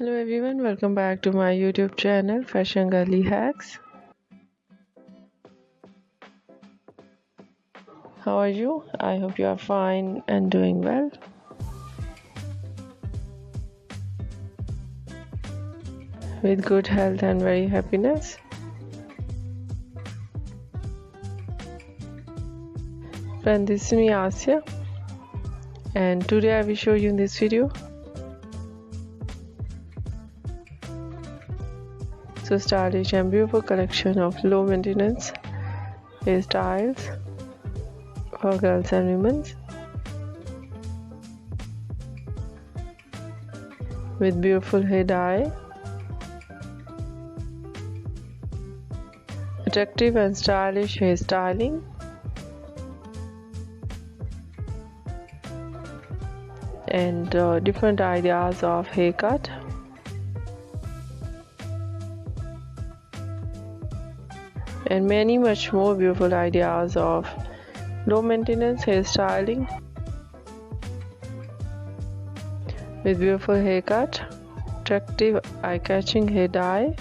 Hello everyone, welcome back to my YouTube channel Fashion Girly Hacks. How are you? I hope you are fine and doing well. With good health and very happiness. Friend, this is me Asya, and today I will show you in this video so stylish and beautiful collection of low maintenance hairstyles for girls and women with beautiful hair dye, attractive and stylish hairstyling, and different ideas of haircut. And many much more beautiful ideas of low maintenance hairstyling with beautiful haircut, attractive eye-catching hair dye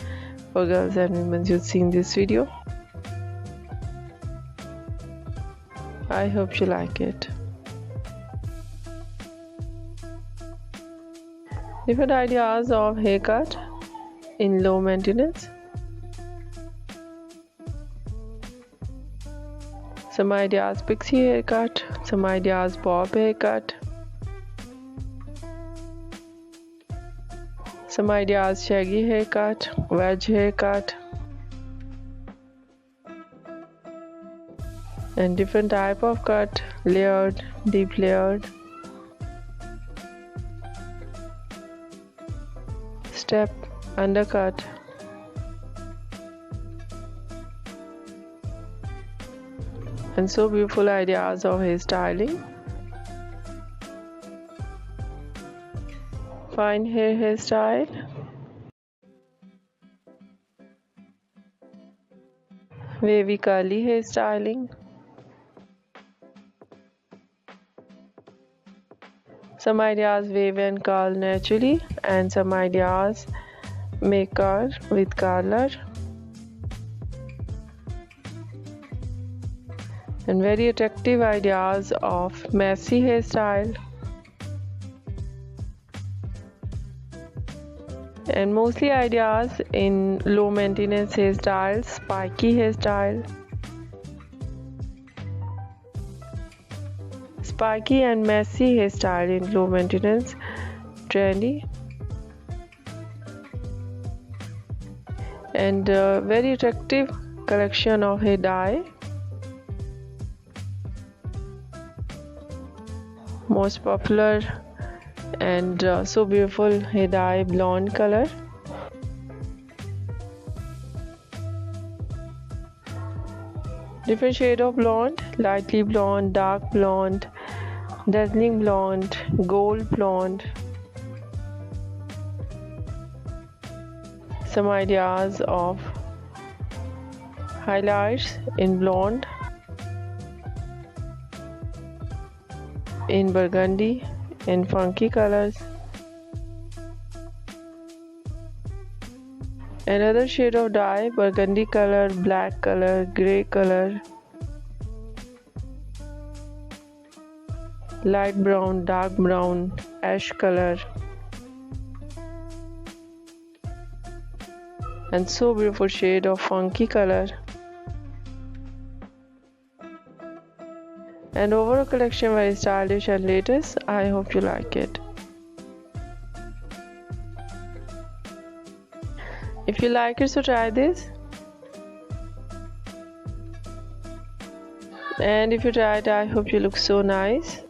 for girls and women you see in this video. I hope you like it. Different ideas of haircut in low maintenance. Some ideas pixie haircut, some ideas bob haircut, some ideas shaggy haircut, wedge haircut, and different type of cut, layered, deep layered, step, undercut, and so beautiful ideas of hairstyling. Fine hairstyle, wavy curly hairstyling, some ideas wave and curl naturally, and some ideas make curl with curler, and very attractive ideas of messy hairstyle, and mostly ideas in low maintenance hairstyles, spiky hairstyle, spiky and messy hairstyle in low maintenance, trendy, and very attractive collection of hair dye. Most popular and so beautiful hair dye, blonde color, different shade of blonde, lightly blonde, dark blonde, dazzling blonde, gold blonde, some ideas of highlights in blonde, in burgundy, in funky colors, another shade of dye, burgundy color, black color, grey color, light brown, dark brown, ash color, and so beautiful shade of funky color. And overall collection very stylish and latest. I hope you like it. If you like it, so try this. And if you try it, I hope you look so nice.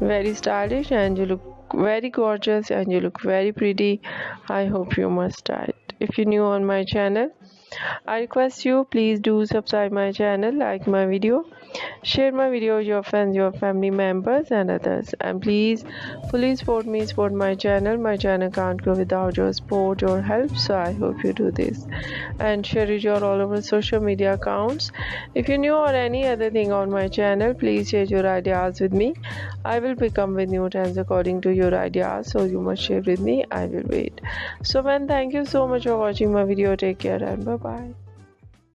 Very stylish, and you look very gorgeous, and you look very pretty. I hope you must try it. If you're new on my channel, I request you, please do subscribe my channel, like my video, share my video with your friends, your family members and others, and please fully support me, support my channel. My channel can't grow without your support or help, so I hope you do this and share it your all over social media accounts. If you new or any other thing on my channel, please share your ideas with me. I will become with new trends according to your ideas, so you must share with me. I will wait. So man, thank you so much for watching my video. Take care and bye bye.